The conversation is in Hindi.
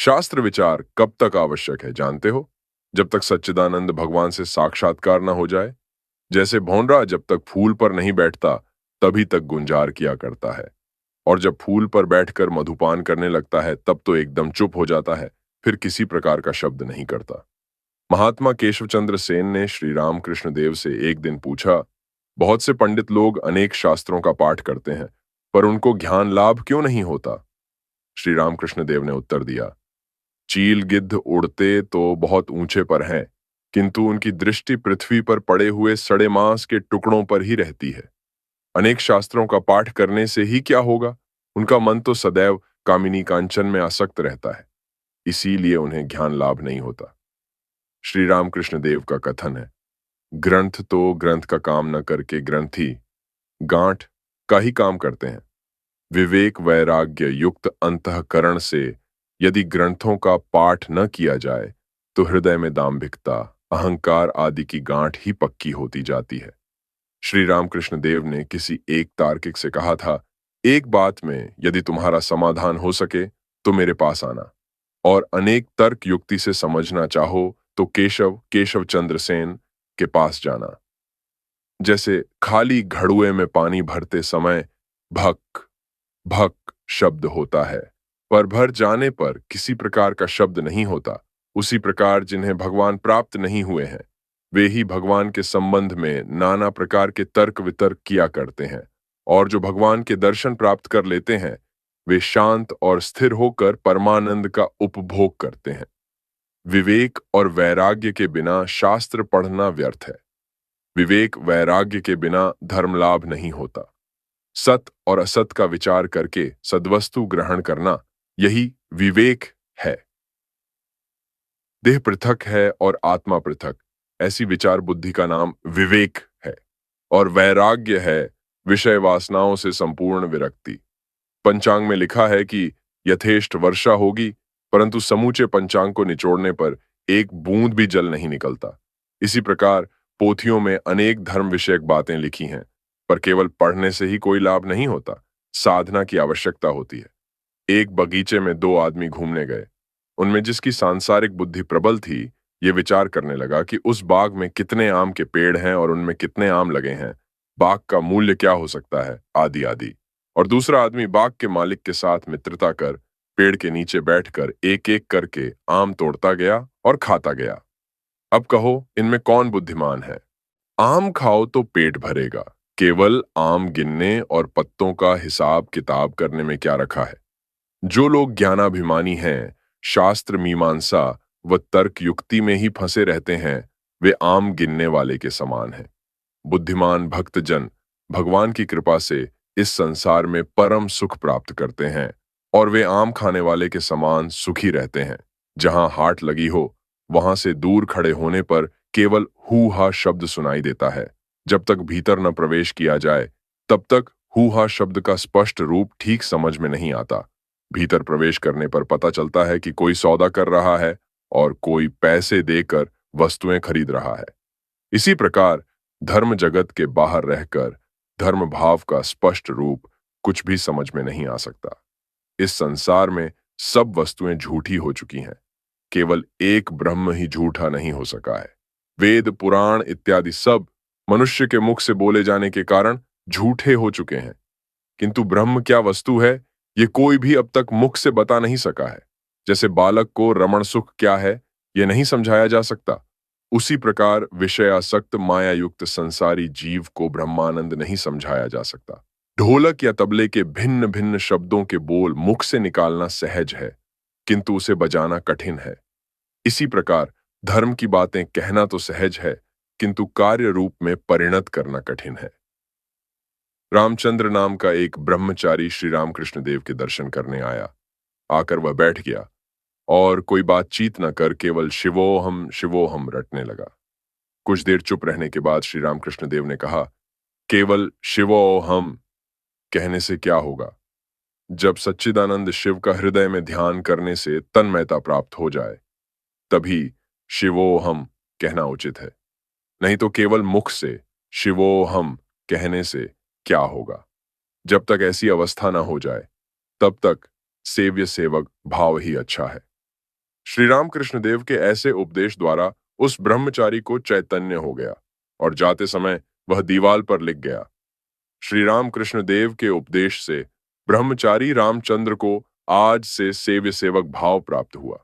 शास्त्र विचार कब तक आवश्यक है जानते हो? जब तक सच्चिदानंद भगवान से साक्षात्कार न हो जाए। जैसे भौंरा जब तक फूल पर नहीं बैठता तभी तक गुंजार किया करता है, और जब फूल पर बैठकर मधुपान करने लगता है तब तो एकदम चुप हो जाता है, फिर किसी प्रकार का शब्द नहीं करता। महात्मा केशवचंद्र सेन ने श्री रामकृष्ण देव से एक दिन पूछा, बहुत से पंडित लोग अनेक शास्त्रों का पाठ करते हैं, पर उनको ज्ञान लाभ क्यों नहीं होता? श्री रामकृष्ण देव ने उत्तर दिया, चील गिद्ध उड़ते तो बहुत ऊंचे पर हैं, किंतु उनकी दृष्टि पृथ्वी पर पड़े हुए सड़े मांस के टुकड़ों पर ही रहती है। अनेक शास्त्रों का पाठ करने से ही क्या होगा? उनका मन तो सदैव कामिनी कांचन में आसक्त रहता है, इसीलिए उन्हें ज्ञान लाभ नहीं होता। श्री रामकृष्ण देव का कथन है, ग्रंथ तो ग्रंथ का काम न करके ग्रंथी गांठ का ही काम करते हैं। विवेक वैराग्य युक्त अंतःकरण से यदि ग्रंथों का पाठ न किया जाए तो हृदय में दाम्भिकता, अहंकार आदि की गांठ ही पक्की होती जाती है। श्री रामकृष्ण देव ने किसी एक तार्किक से कहा था, एक बात में यदि तुम्हारा समाधान हो सके तो मेरे पास आना, और अनेक तर्क युक्ति से समझना चाहो तो केशव चंद्र सेन के पास जाना। जैसे खाली घड़ुए में पानी भरते समय भक भक शब्द होता है, पर भर जाने पर किसी प्रकार का शब्द नहीं होता, उसी प्रकार जिन्हें भगवान प्राप्त नहीं हुए हैं वे ही भगवान के संबंध में नाना प्रकार के तर्क वितर्क किया करते हैं, और जो भगवान के दर्शन प्राप्त कर लेते हैं वे शांत और स्थिर होकर परमानंद का उपभोग करते हैं। विवेक और वैराग्य के बिना शास्त्र पढ़ना व्यर्थ है। विवेक वैराग्य के बिना धर्म लाभ नहीं होता। सत और असत का विचार करके सद्वस्तु ग्रहण करना, यही विवेक है। देह पृथक है और आत्मा पृथक, ऐसी विचार बुद्धि का नाम विवेक है। और वैराग्य है विषय वासनाओं से संपूर्ण विरक्ति। पंचांग में लिखा है कि यथेष्ट वर्षा होगी, परंतु समूचे पंचांग को निचोड़ने पर एक बूंद भी जल नहीं निकलता। इसी प्रकार पोथियों में अनेक धर्म विषयक बातें लिखी हैं, पर केवल पढ़ने से ही कोई लाभ नहीं होता, साधना की आवश्यकता होती है। एक बगीचे में दो आदमी घूमने गए। उनमें जिसकी सांसारिक बुद्धि प्रबल थी, ये विचार करने लगा कि उस बाग में कितने आम के पेड़ हैं और उनमें कितने आम लगे हैं, बाग का मूल्य क्या हो सकता है, आदि आदि। और दूसरा आदमी बाग के मालिक के साथ मित्रता कर पेड़ के नीचे बैठकर एक एक करके आम तोड़ता गया और खाता गया। अब कहो, इनमें कौन बुद्धिमान है? आम खाओ तो पेट भरेगा, केवल आम गिनने और पत्तों का हिसाब किताब करने में क्या रखा है? जो लोग ज्ञानाभिमानी हैं, शास्त्र मीमांसा व तर्क युक्ति में ही फंसे रहते हैं, वे आम गिनने वाले के समान हैं। बुद्धिमान भक्तजन भगवान की कृपा से इस संसार में परम सुख प्राप्त करते हैं, और वे आम खाने वाले के समान सुखी रहते हैं। जहां हाट लगी हो, वहां से दूर खड़े होने पर केवल हू हा शब्द सुनाई देता है। जब तक भीतर न प्रवेश किया जाए, तब तक हू हा शब्द का स्पष्ट रूप ठीक समझ में नहीं आता। भीतर प्रवेश करने पर पता चलता है कि कोई सौदा कर रहा है और कोई पैसे देकर वस्तुएं खरीद रहा है। इसी प्रकार धर्म जगत के बाहर रहकर धर्म भाव का स्पष्ट रूप कुछ भी समझ में नहीं आ सकता। इस संसार में सब वस्तुएं झूठी हो चुकी हैं, केवल एक ब्रह्म ही झूठा नहीं हो सका है। वेद पुराण इत्यादि सब मनुष्य के मुख से बोले जाने के कारण झूठे हो चुके हैं, किंतु ब्रह्म क्या वस्तु है, ये कोई भी अब तक मुख से बता नहीं सका है। जैसे बालक को रमण सुख क्या है, ये नहीं समझाया जा सकता, उसी प्रकार विषयासक्त माया युक्त संसारी जीव को ब्रह्मानंद नहीं समझाया जा सकता। ढोलक या तबले के भिन्न भिन्न शब्दों के बोल मुख से निकालना सहज है, किंतु उसे बजाना कठिन है। इसी प्रकार धर्म की बातें कहना तो सहज है, किंतु कार्य रूप में परिणत करना कठिन है। रामचंद्र नाम का एक ब्रह्मचारी श्री रामकृष्ण देव के दर्शन करने आया। आकर वह बैठ गया और कोई बातचीत न कर केवल शिवोहम रटने लगा। कुछ देर चुप रहने के बाद श्री रामकृष्ण देव ने कहा, केवल शिवोहम कहने से क्या होगा? जब सच्चिदानंद शिव का हृदय में ध्यान करने से तन्मयता प्राप्त हो जाए, तभी शिवोहम कहना उचित है। नहीं तो केवल मुख से शिवोहम कहने से क्या होगा? जब तक ऐसी अवस्था ना हो जाए, तब तक सेव्य सेवक भाव ही अच्छा है। श्री राम कृष्ण देव के ऐसे उपदेश द्वारा उस ब्रह्मचारी को चैतन्य हो गया और जाते समय वह दीवाल पर लिख गया। श्री राम कृष्ण देव के उपदेश से ब्रह्मचारी रामचंद्र को आज से सेव्य सेवक भाव प्राप्त हुआ।